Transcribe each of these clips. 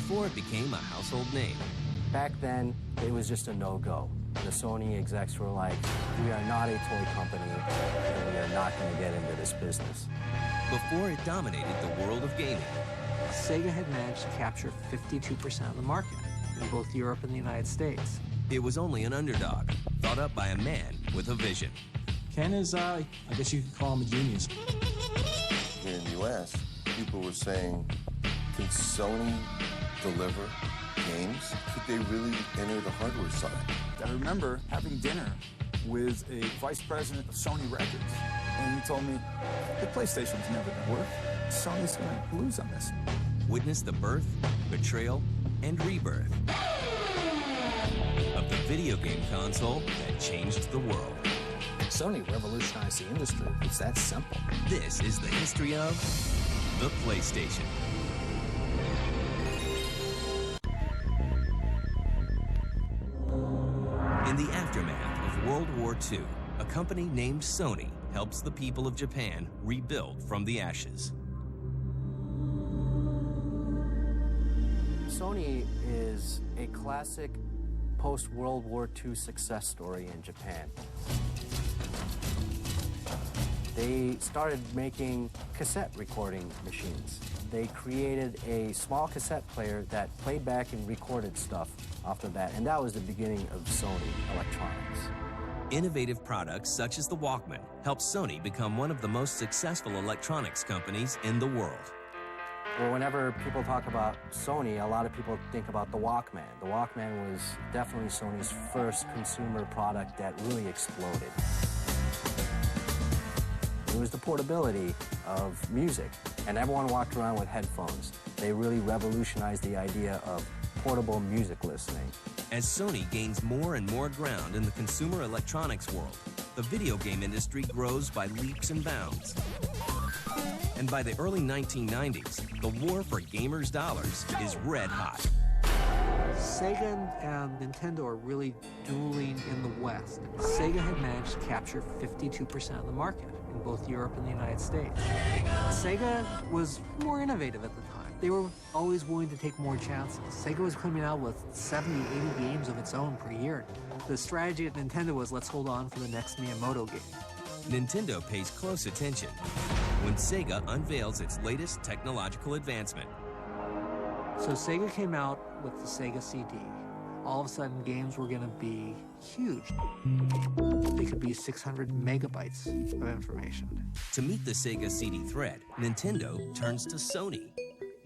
before it became a household name. Back then, it was just a no-go. The Sony execs were like, we are not a toy company, and we are not going to get into this business. Before it dominated the world of gaming, Sega had managed to capture 52% of the market in both Europe and the United States. it was only an underdog, thought up by a man with a vision. Ken is, I guess you could call him a genius. Here in the U.S., people were saying, can Sony deliver games? Could they really enter the hardware side? I remember having dinner with a vice president of Sony Records, and he told me, the PlayStation's never going to work. Sony's going to lose on this. Witness the birth, betrayal, and rebirth of the video game console that changed the world. Sony revolutionized the industry. It's that simple. This is the history of the PlayStation. In the aftermath of World War II, a company named Sony helps the people of Japan rebuild from the ashes. Sony is a classic post-World War II success story in Japan. They started making cassette recording machines. They created a small cassette player that played back and recorded stuff off the bat, and that was the beginning of Sony Electronics. Innovative products such as the Walkman helped Sony become one of the most successful electronics companies in the world. Well, whenever people talk about Sony, a lot of people think about the Walkman. The Walkman was definitely Sony's first consumer product that really exploded. It was the portability of music, and everyone walked around with headphones. They really revolutionized the idea of portable music listening. As Sony gains more and more ground in the consumer electronics world, the video game industry grows by leaps and bounds. And by the early 1990s, the war for gamers' dollars is red hot. Sega and Nintendo are really dueling in the West. Sega had managed to capture 52% of the market in both Europe and the United States. Sega was more innovative at the time. They were always willing to take more chances. Sega was coming out with 70, 80 games of its own per year. The strategy at Nintendo was, let's hold on for the next Miyamoto game. Nintendo pays close attention when Sega unveils its latest technological advancement. So Sega came out with the Sega CD. All of a sudden, games were going to be huge. They could be 600 megabytes of information. To meet the Sega CD threat, Nintendo turns to Sony.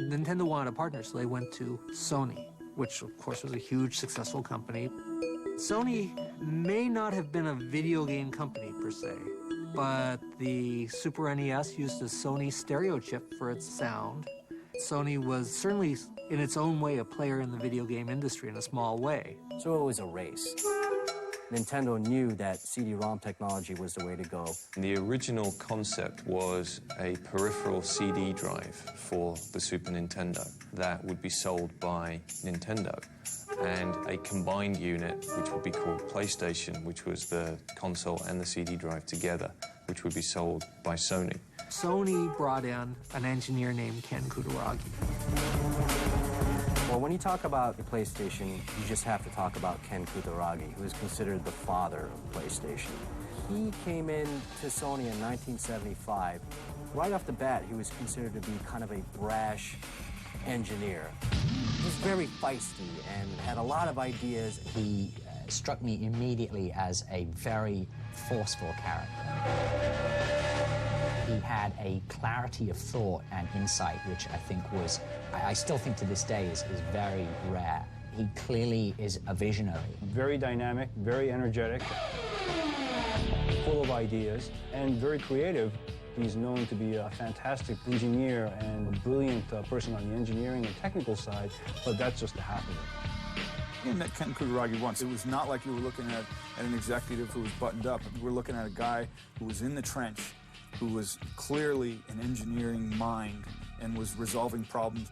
Nintendo wanted a partner, so they went to Sony, which of course was a huge, successful company. Sony may not have been a video game company per se, but the Super NES used a Sony stereo chip for its sound. Sony was certainly, in its own way, a player in the video game industry in a small way. So it was a race. Nintendo knew that CD-ROM technology was the way to go. The original concept was a peripheral CD drive for the Super Nintendo that would be sold by Nintendo, and a combined unit which would be called PlayStation, which was the console and the CD drive together, which would be sold by Sony. Sony brought in an engineer named Ken Kutaragi. Well, when you talk about the PlayStation, you just have to talk about Ken Kutaragi, who is considered the father of PlayStation. He came in to Sony in 1975. Right off the bat, he was considered to be kind of a brash engineer. He was very feisty and had a lot of ideas. He struck me immediately as a very forceful character. He had a clarity of thought and insight, which I think was, I still think to this day is very rare. He clearly is a visionary. Very dynamic, very energetic, full of ideas, and very creative. He's known to be a fantastic engineer and a brilliant person on the engineering and technical side, but that's just the half of it. I met Ken Kutaragi once. It was not like you were looking at an executive who was buttoned up. We were looking at a guy who was in the trench, who was clearly an engineering mind and was resolving problems.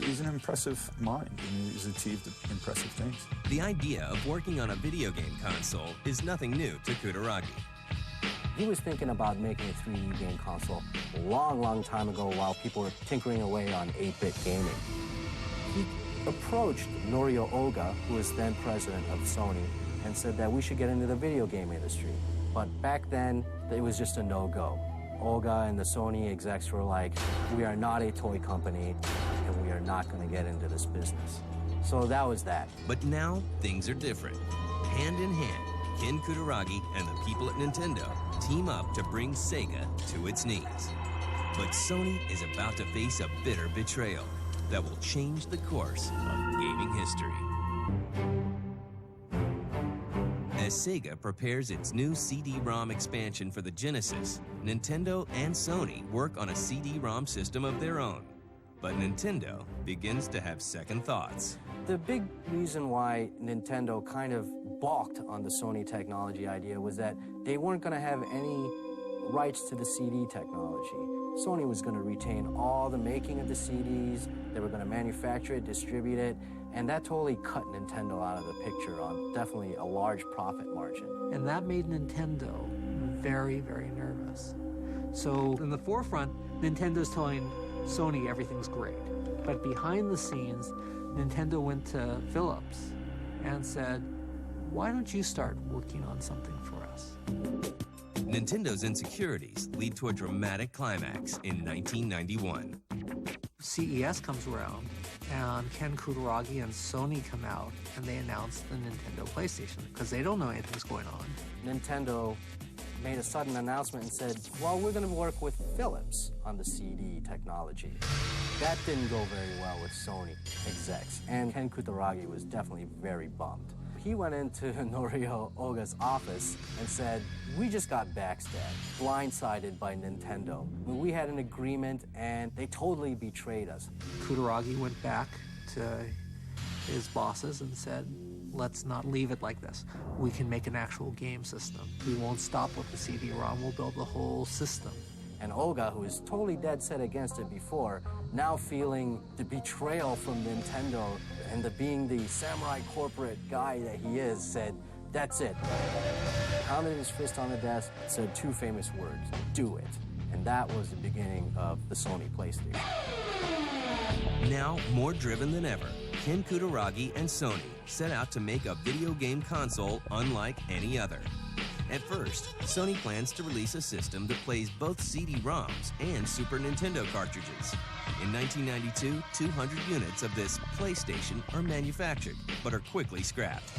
He's an impressive mind, and he's achieved impressive things. The idea of working on a video game console is nothing new to Kutaragi. He was thinking about making a 3D game console a long, long time ago while people were tinkering away on 8-bit gaming. He approached Norio Oga, who was then president of Sony, and said that we should get into the video game industry. But back then, it was just a no-go. Oga and the Sony execs were like, we are not a toy company, and we are not going to get into this business. So that was that. But now, things are different. Hand in hand, Ken Kutaragi and the people at Nintendo team up to bring Sega to its knees. But Sony is about to face a bitter betrayal that will change the course of gaming history. As Sega prepares its new CD-ROM expansion for the Genesis, Nintendo and Sony work on a CD-ROM system of their own. But Nintendo begins to have second thoughts. The big reason why Nintendo kind of balked on the Sony technology idea was that they weren't going to have any rights to the CD technology. Sony was going to retain all the making of the CDs, they were going to manufacture it, distribute it, and that totally cut Nintendo out of the picture on definitely a large profit margin. And that made Nintendo very, very nervous. So in the forefront, Nintendo's telling Sony everything's great. But behind the scenes, Nintendo went to Philips and said, why don't you start working on something for us? Nintendo's insecurities lead to a dramatic climax in 1991. CES comes around, and Ken Kutaragi and Sony come out, and they announce the Nintendo PlayStation, because they don't know anything's going on. Nintendo made a sudden announcement and said, well, we're going to work with Philips on the CD technology. That didn't go very well with Sony execs, and Ken Kutaragi was definitely very bummed. He went into Norio Oga's office and said, we just got backstabbed, blindsided by Nintendo. We had an agreement, and they totally betrayed us. Kutaragi went back to his bosses and said, let's not leave it like this. We can make an actual game system. We won't stop with the CD-ROM, we'll build the whole system. And Oga, who was totally dead set against it before, now feeling the betrayal from Nintendo and being the samurai corporate guy that he is, said, that's it. Pounded his fist on the desk, said two famous words, do it. And that was the beginning of the Sony PlayStation. Now, more driven than ever, Ken Kutaragi and Sony set out to make a video game console unlike any other. At first, Sony plans to release a system that plays both CD-ROMs and Super Nintendo cartridges. In 1992, 200 units of this PlayStation are manufactured, but are quickly scrapped.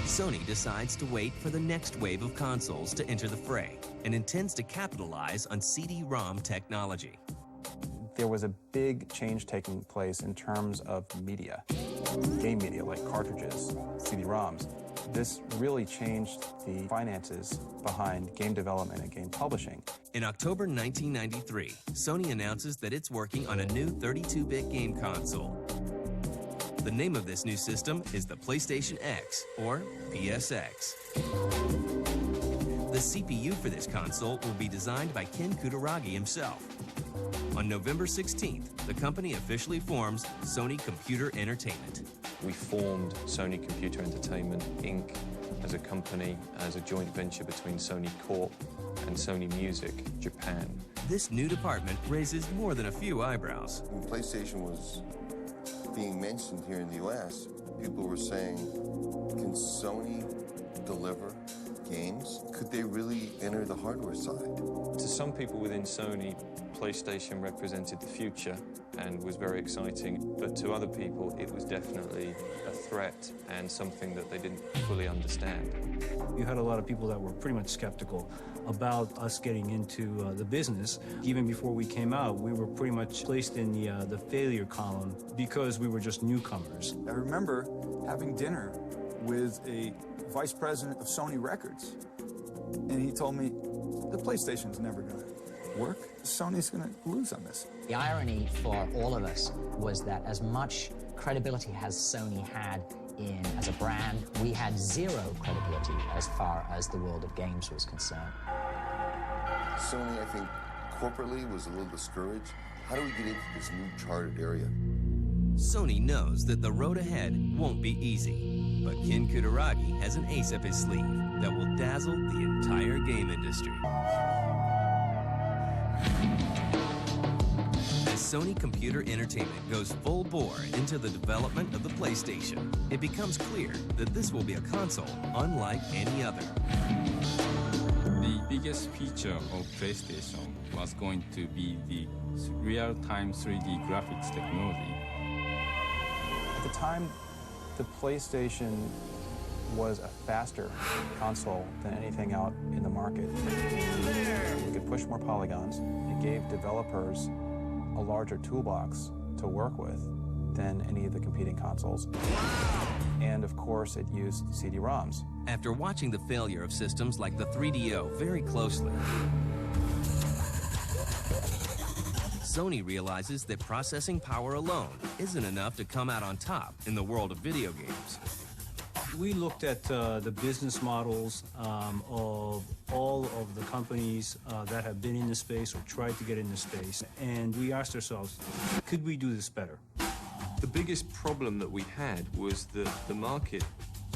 Sony decides to wait for the next wave of consoles to enter the fray and intends to capitalize on CD-ROM technology. There was a big change taking place in terms of media, game media like cartridges, CD-ROMs. This really changed the finances behind game development and game publishing. In October 1993, Sony announces that it's working on a new 32-bit game console. The name of this new system is the PlayStation X, or PSX. The CPU for this console will be designed by Ken Kutaragi himself. On November 16th, the company officially forms Sony Computer Entertainment. We formed Sony Computer Entertainment, Inc. as a company, as a joint venture between Sony Corp and Sony Music Japan. This new department raises more than a few eyebrows. When PlayStation was being mentioned here in the US, people were saying, can Sony deliver games? Could they really enter the hardware side? To some people within Sony, PlayStation represented the future and was very exciting, but to other people it was definitely a threat and something that they didn't fully understand. You had a lot of people that were pretty much skeptical about us getting into the business. Even before we came out, we were pretty much placed in the failure column because we were just newcomers. I remember having dinner with a vice president of Sony Records, and he told me, the PlayStation's never gonna work. Sony's gonna lose on this. The irony for all of us was that as much credibility as Sony had as a brand, we had zero credibility as far as the world of games was concerned. Sony, I think, corporately was a little discouraged. How do we get into this new charted area? Sony knows that the road ahead won't be easy. But Ken Kutaragi has an ace up his sleeve that will dazzle the entire game industry. As Sony Computer Entertainment goes full bore into the development of the PlayStation, it becomes clear that this will be a console unlike any other. The biggest feature of PlayStation was going to be the real-time 3D graphics technology. At the time, the PlayStation was a faster console than anything out in the market. It could push more polygons. It gave developers a larger toolbox to work with than any of the competing consoles. And of course, it used CD-ROMs. After watching the failure of systems like the 3DO very closely, Sony realizes that processing power alone isn't enough to come out on top in the world of video games. We looked at the business models of all of the companies that have been in the space or tried to get in the space, and we asked ourselves, could we do this better? The biggest problem that we had was that the market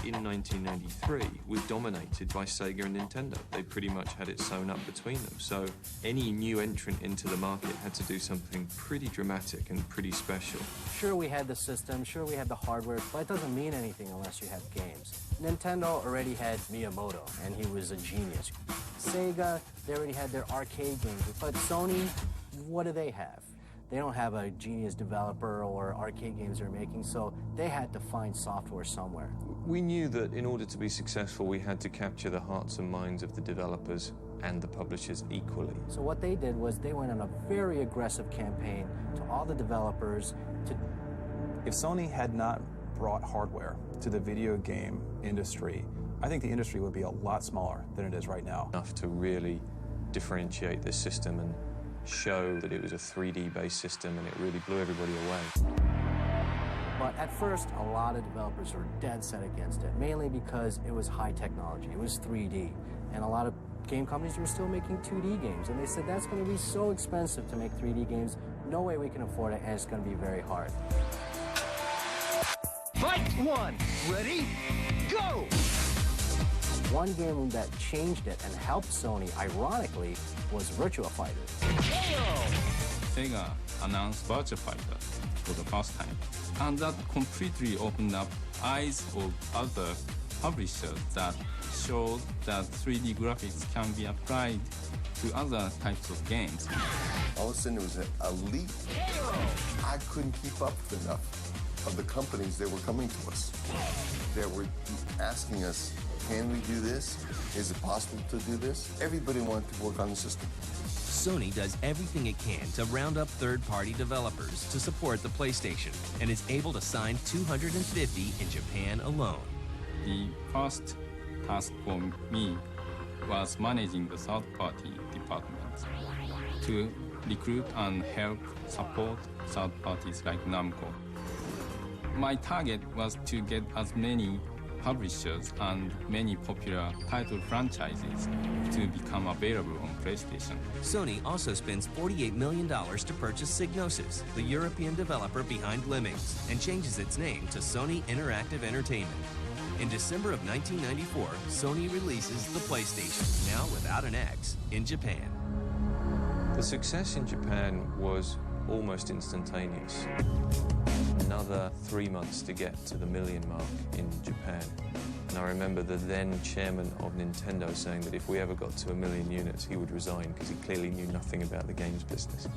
in 1993 was dominated by Sega and Nintendo. They pretty much had it sewn up between them. So any new entrant into the market had to do something pretty dramatic and pretty special. Sure, we had the system, sure, we had the hardware, but it doesn't mean anything unless you have games. Nintendo already had Miyamoto, and he was a genius. Sega, they already had their arcade games, but Sony, what do they have? They don't have a genius developer or arcade games they're making, so they had to find software somewhere. We knew that in order to be successful, we had to capture the hearts and minds of the developers and the publishers equally. So what they did was they went on a very aggressive campaign to all the developers to... If Sony had not brought hardware to the video game industry, I think the industry would be a lot smaller than it is right now. Enough to really differentiate this system and show that it was a 3D-based system, and it really blew everybody away. But at first, a lot of developers were dead set against it, mainly because it was high technology, it was 3D, and a lot of game companies were still making 2D games, and they said that's going to be so expensive to make 3D games, no way we can afford it, and it's going to be very hard. Fight one! Ready? Go! One game that changed it and helped Sony, ironically, was Virtua Fighter. Sega announced Virtua Fighter for the first time, and that completely opened up eyes of other publishers that showed that 3D graphics can be applied to other types of games. All of a sudden, it was a leap. I couldn't keep up with enough of the companies that were coming to us. They were asking us, can we do this? Is it possible to do this? Everybody wanted to work on the system. Sony does everything it can to round up third-party developers to support the PlayStation and is able to sign 250 in Japan alone. The first task for me was managing the third-party departments to recruit and help support third parties like Namco. My target was to get as many publishers and many popular title franchises to become available on PlayStation. Sony also spends $48 million to purchase Psygnosis, the European developer behind Lemmings, and changes its name to Sony Interactive Entertainment. In December of 1994, Sony releases the PlayStation, now without an X, in Japan. The success in Japan was almost instantaneous. Another 3 months to get to the million mark in Japan. And I remember the then chairman of Nintendo saying that if we ever got to 1 million units, he would resign because he clearly knew nothing about the games business.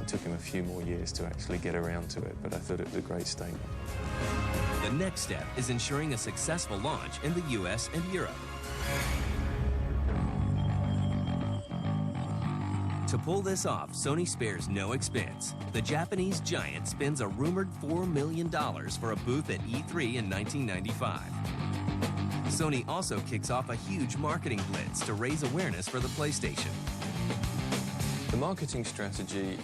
It took him a few more years to actually get around to it, but I thought it was a great statement. The next step is ensuring a successful launch in the US and Europe. To pull this off, Sony spares no expense. The Japanese giant spends a rumored $4 million for a booth at E3 in 1995. Sony also kicks off a huge marketing blitz to raise awareness for the PlayStation. The marketing strategy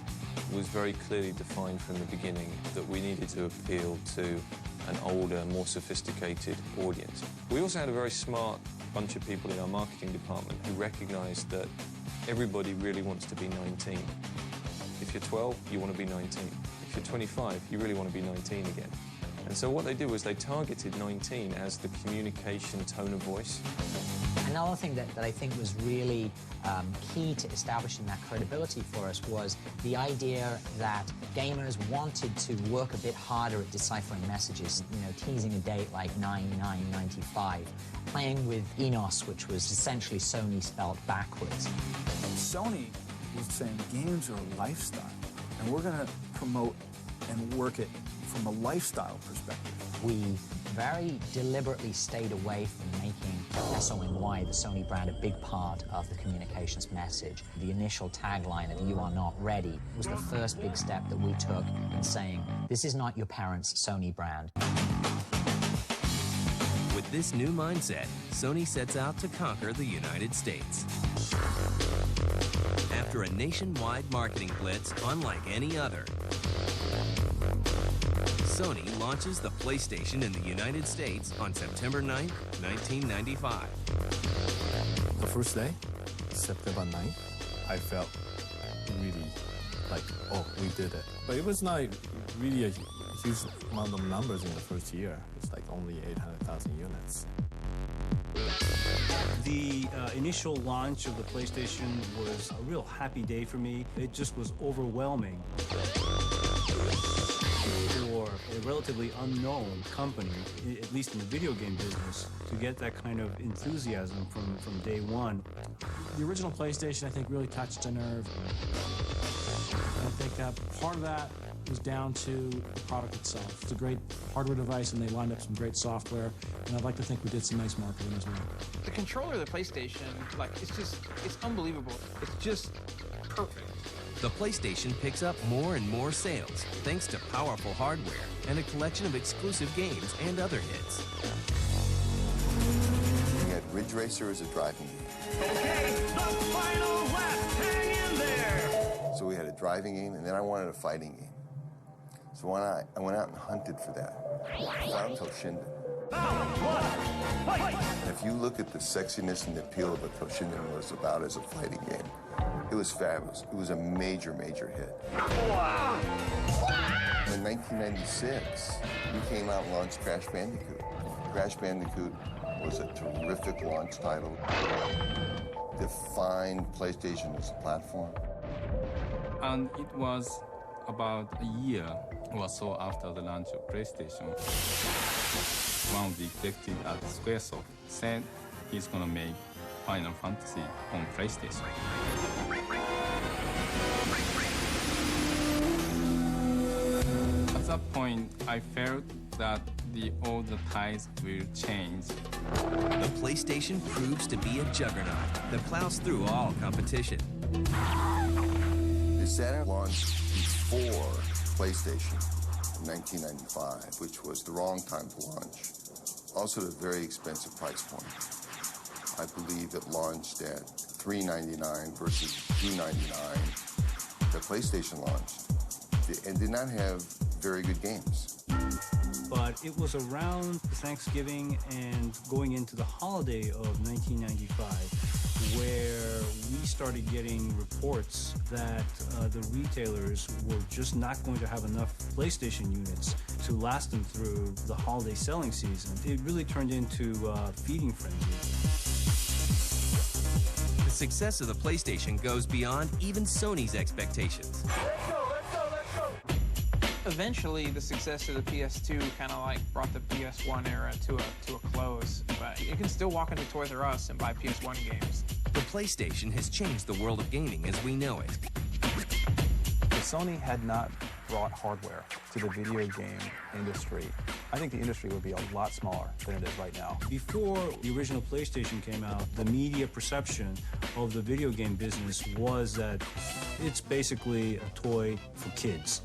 was very clearly defined from the beginning that we needed to appeal to an older, more sophisticated audience. We also had a very smart bunch of people in our marketing department who recognized that everybody really wants to be 19. If you're 12, you want to be 19. If you're 25, you really want to be 19 again. And so what they did was they targeted 19 as the communication tone of voice. Another thing that I think was really key to establishing that credibility for us was the idea that gamers wanted to work a bit harder at deciphering messages, you know, teasing a date like 9/9/95, playing with Enos, which was essentially Sony spelled backwards. Sony was saying games are a lifestyle, and we're going to promote and work it from a lifestyle perspective. We very deliberately stayed away from making SONY, the Sony brand, a big part of the communications message. The initial tagline of "You are not ready" was the first big step that we took in saying, this is not your parents' Sony brand. With this new mindset, Sony sets out to conquer the United States. After a nationwide marketing blitz unlike any other, Sony launches the PlayStation in the United States on September 9th, 1995. The first day, September 9th, I felt really like, oh, we did it. But it was not really a huge amount of numbers in the first year. It's like only 800,000 units. The initial launch of the PlayStation was a real happy day for me. It just was overwhelming. For a relatively unknown company, at least in the video game business, to get that kind of enthusiasm from day one. The original PlayStation, I think, really touched a nerve. I think part of that was down to the product itself. It's a great hardware device, and they lined up some great software, and I'd like to think we did some nice marketing as well. The controller of the PlayStation, like, it's unbelievable. It's just perfect. The PlayStation picks up more and more sales thanks to powerful hardware and a collection of exclusive games and other hits. We had Ridge Racer as a driving game. Okay, the final lap. Hang in there. So we had a driving game, and then I wanted a fighting game. So I went out and hunted for that. I found Toshinden. If you look at the sexiness and the appeal of what Toshinden was about as a fighting game, it was fabulous. It was a major, major hit. In 1996, we came out and launched Crash Bandicoot. Crash Bandicoot was a terrific launch title. Defined PlayStation as a platform. And it was about a year or so after the launch of PlayStation. One of the executives at Squaresoft said he's going to make Final Fantasy on PlayStation. At that point, I felt that all the tides will change. The PlayStation proves to be a juggernaut that plows through all competition. The Saturn launched before PlayStation in 1995, which was the wrong time to launch. Also at a very expensive price point. I believe it launched at $399 versus $299. The PlayStation launched and did not have very good games. But it was around Thanksgiving and going into the holiday of 1995 where we started getting reports that the retailers were just not going to have enough PlayStation units to last them through the holiday selling season. It really turned into a feeding frenzy. The success of the PlayStation goes beyond even Sony's expectations. Eventually, the success of the PS2 kind of like brought the PS1 era to a close. But you can still walk into Toys R Us and buy PS1 games. The PlayStation has changed the world of gaming as we know it. If Sony had not brought hardware to the video game industry, I think the industry would be a lot smaller than it is right now. Before the original PlayStation came out, the media perception of the video game business was that it's basically a toy for kids.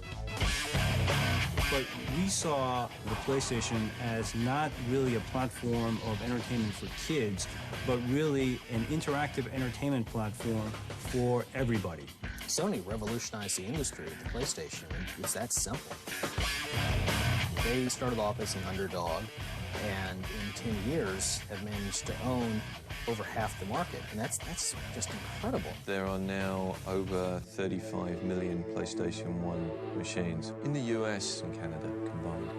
But we saw the PlayStation as not really a platform of entertainment for kids, but really an interactive entertainment platform for everybody. Sony revolutionized the industry with the PlayStation. It's that simple. They started off as an underdog, and in 10 years have managed to own over half the market, and that's just incredible. There are now over 35 million PlayStation 1 machines in the US and Canada combined.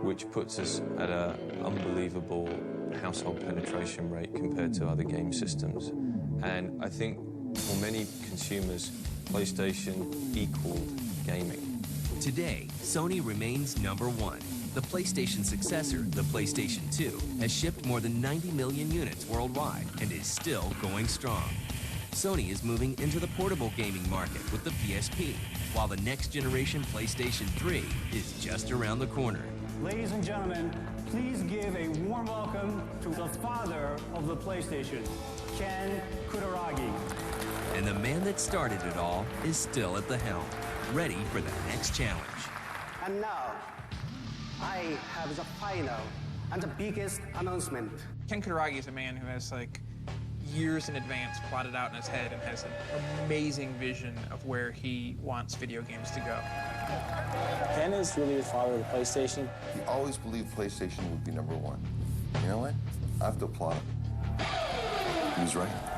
which puts us at an unbelievable household penetration rate compared to other game systems. And I think for many consumers, PlayStation equaled gaming. Today, Sony remains number one. The PlayStation successor, the PlayStation 2, has shipped more than 90 million units worldwide and is still going strong. Sony is moving into the portable gaming market with the PSP, while the next generation PlayStation 3 is just around the corner. Ladies and gentlemen, please give a warm welcome to the father of the PlayStation, Ken Kutaragi. And the man that started it all is still at the helm, ready for the next challenge. And now, I have the final and the biggest announcement. Ken Kutaragi is a man who has like years in advance plotted out in his head and has an amazing vision of where he wants video games to go. Ken is really the father of the PlayStation. He always believed PlayStation would be number one. You know what? I have to applaud him. He was right.